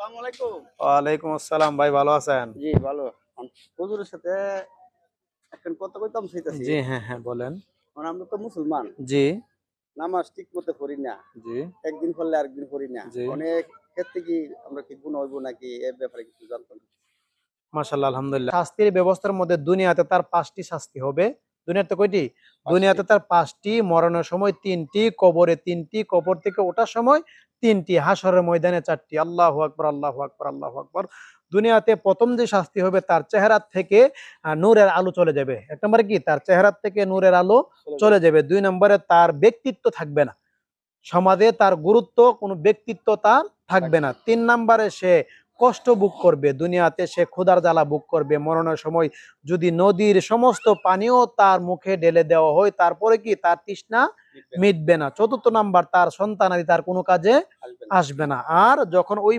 আসসালামু আলাইকুম। ওয়ালাইকুম আসসালাম ভাই, ভালো আছেন? জি ভালো। হুজুরের সাথে এখন কথা কইতাম চাইতাছি। জি হ্যাঁ হ্যাঁ বলেন। কারণ আমরা তো মুসলমান। জি নামাজ ঠিক মতো পড়ি না। জি একদিন পড়লে আরেকদিন পড়ি না। জি অনেক ক্ষেত্রে কি আমরা কি গুনাহ হইব নাকি এ ব্যাপারে কিছু জানতাম। মাশাআল্লাহ, আলহামদুলিল্লাহ। শাস্তির ব্যবস্থার মধ্যে দুনিয়াতে তার ৫টি শাস্তি হবে। দুনিয়াতে কয়টি? ৫ টি। দুনিয়াতে তার ৫টি, মরণের সময় ৩টি, কবরে ৩টি, কবর থেকে ওঠার সময় ৩টি, হাসরের ময়দানে ৪টি। আল্লাহু আকবার, আল্লাহু আকবার, আল্লাহু আকবার। দুনিয়াতে ১ম যে শাস্তি হবে তার চেহারা থেকে নূরের আলো চলে যাবে। ১ নম্বরে কি? তার চেহারা থেকে নূরের আলো চলে যাবে। ২ নম্বরে তার ব্যক্তিত্ব থাকবে না। সমাজে তার গুরুত্ব, কোনো ব্যক্তিত্ব তার থাকবে না। ৩ নাম্বারে সে কষ্ট ভোগ করবে, দুনিয়াতে সে ক্ষুধার জ্বালা ভোগ করবে। মরণের সময় যদি নদীর সমস্ত পানিও তার মুখে ঢেলে দেওয়া হয়, তারপরে কি তার তৃষ্ণা মিটবে না। ৪র্থ নাম্বার, তার সন্তানাদি তার কোনো কাজে আসবে না। আসবে না। আর যখন ওই